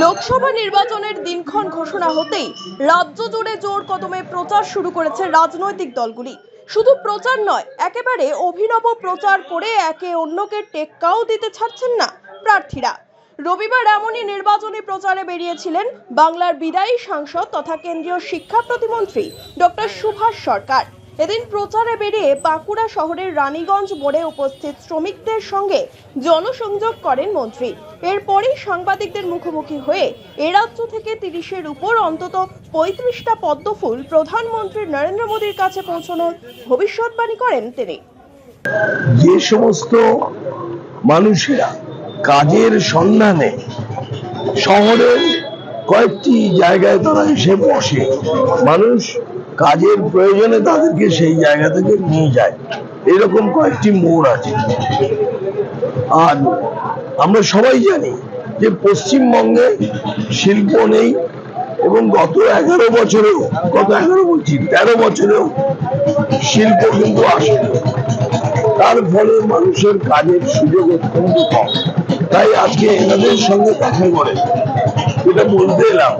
লোকসভা নির্বাচনের দিনক্ষণ ঘোষণা হতেই রাজ্য জুড়ে জোর কদমে প্রচার শুরু করেছে রাজনৈতিক দলগুলি। শুধু প্রচার নয়, একেবারে অভিনব প্রচার করে একে অন্যকে টেক্কাও দিতে ছাড়ছেন না প্রার্থীরা। রবিবার এমনই নির্বাচনী প্রচারে বেরিয়েছিলেন বাংলার বিদায়ী সাংসদ তথা কেন্দ্রীয় শিক্ষা প্রতিমন্ত্রী ডক্টর সুভাষ সরকার। এদিন প্রচারে বেরিয়ে বাঁকুড়া শহরের রানীগঞ্জ মোড়ে উপস্থিত শ্রমিকদের সঙ্গে জনসংযোগ করেন মন্ত্রী। এরপরই সাংবাদিকদের মুখোমুখি হয়ে এ রাজ্য থেকে 30-এর উপর অন্তত 35টা পদ্মফুল প্রধানমন্ত্রী নরেন্দ্র মোদীর কাছে পৌঁছানোর ভবিষ্যৎবাণী করেন তিনি। যে সমস্ত মানুষেরা কাজের সন্ধানে শহরের কয়েকটি জায়গায় তারা এসে বসে, মানুষ কাজের প্রয়োজনে তাদেরকে সেই জায়গা থেকে নিয়ে যায়, এরকম কয়েকটি মোড় আছে। আর আমরা সবাই জানি যে পশ্চিমবঙ্গে শিল্প নেই, এবং গত 13 বছরেও শিল্প কিন্তু আসেনি। তার ফলে মানুষের কাজের সুযোগ অত্যন্ত কম। তাই আজকে এনাদের সঙ্গে দেখা করে এটা বলতে এলাম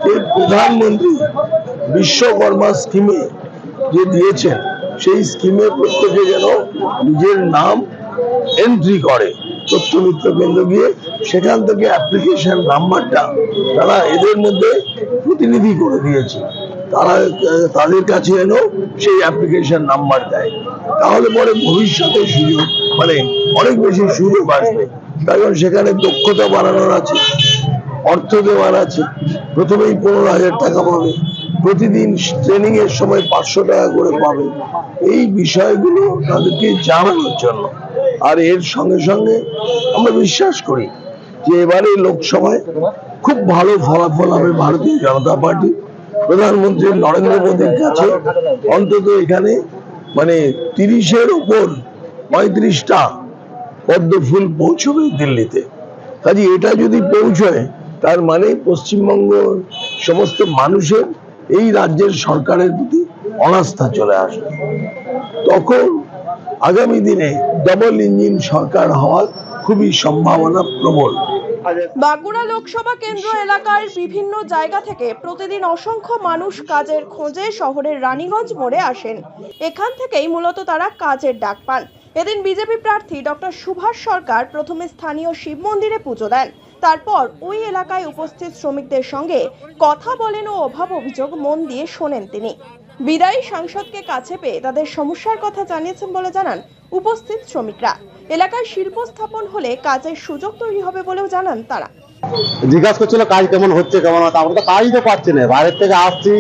যে প্রধানমন্ত্রী বিশ্বকর্মা স্কিমে যে দিয়েছেন, সেই স্কিমে প্রত্যেকে যেন নিজের নাম এন্ট্রি করে তথ্য মিত্র কেন্দ্র গিয়ে, সেখান থেকে অ্যাপ্লিকেশন নাম্বারটা তারা এদের মধ্যে প্রতিনিধি করে দিয়েছে, তারা তাদের কাছে যেন সেই অ্যাপ্লিকেশন নাম্বার দেয়। তাহলে পরে ভবিষ্যতে সুযোগ অনেক বেশি সুযোগ আসবে, কারণ সেখানে দক্ষতা বাড়ানোর আছে, অর্থ দেওয়ার আছে। প্রথমেই 15,000 টাকা পাবে, প্রতিদিন ট্রেনিং এর সময় 500 টাকা করে পাবে। এই বিষয়গুলো তাদেরকে জানানোর জন্য। আর এর সঙ্গে সঙ্গে আমরা বিশ্বাস করি যে এবারে লোকসভায় খুব ভালো ফলাফল হবে ভারতীয় জনতা পার্টি। প্রধানমন্ত্রী নরেন্দ্র মোদীর কাছে অন্তত এখানে 30-এর উপর 35টা পদ্মফুল পৌঁছবে দিল্লিতে। কাজে এটা যদি পৌঁছয়, তার মানে পশ্চিমবঙ্গ সমস্ত মানুষের এই রাজ্যের সরকারের প্রতি অনাস্থা চলে আসবে। তখন আগামী দিনে ডাবল ইঞ্জিন সরকার হওয়ার খুবই সম্ভাবনা প্রবল। বাঁকুড়া লোকসভা কেন্দ্র এলাকার বিভিন্ন জায়গা থেকে প্রতিদিন অসংখ্য মানুষ কাজের খোঁজে শহরের রানীগঞ্জ মোড়ে আসেন। এখান থেকেই মূলত তারা কাজের ডাক পান। এদিন বিজেপি প্রার্থী ডক্টর সুভাষ সরকার প্রথমে স্থানীয় শিব মন্দিরে পুজো দেন, তারপর ওই এলাকায় উপস্থিত শ্রমিকদের সঙ্গে কথা বলেন ও অভাব অভিযোগ মন দিয়ে শোনেন তিনি। বিদায়ী সাংসদকে কাছে পেয়ে তাদের সমস্যার কথা জানিয়েছেন বলে জানান উপস্থিত শ্রমিকরা। এলাকায় শিল্প স্থাপন হলে কাজের সুযোগ তৈরি হবে বলেও জানান তারা। জিজ্ঞাসা করছিল কাজ কেমন হচ্ছে, আমরা তো কাজই তো পাচ্ছি না। বাইরের থেকে আসছি,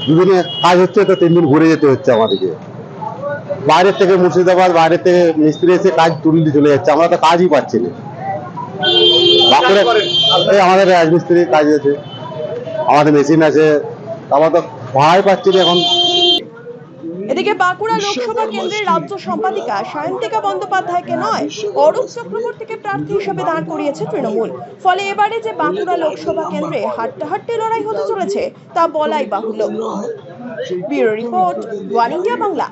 দুদিনে কাজ হচ্ছে তো 3 দিন ঘুরে যেতে হচ্ছে আমাদেরকে। বাইরের থেকে মুর্শিদাবাদ, বাইরের থেকে মিস্ত্রি এসে কাজ তুলে চলে যাচ্ছে, আমরা তো কাজই পাচ্ছি না। আমাদের রাজমিস্ত্রি কাজ আছে, আমাদের মেশিন আছে, আমরা তো ভাড়াই পাচ্ছি না এখন। এদিকে বাঁকুড়া লোকসভা কেন্দ্রের রাজ্য সম্পাদিকা সায়ন্তিকা বন্দ্যোপাধ্যায়কে নয়, অরূপ চক্রবর্তীকে প্রার্থী হিসেবে দাঁড় করিয়েছে তৃণমূল। ফলে এবারে যে বাঁকুড়া লোকসভা কেন্দ্রে হাড্ডাহাড্ডি লড়াই হতে চলেছে তা বলাই বাহুল্য। Bureau report, one India Bangla.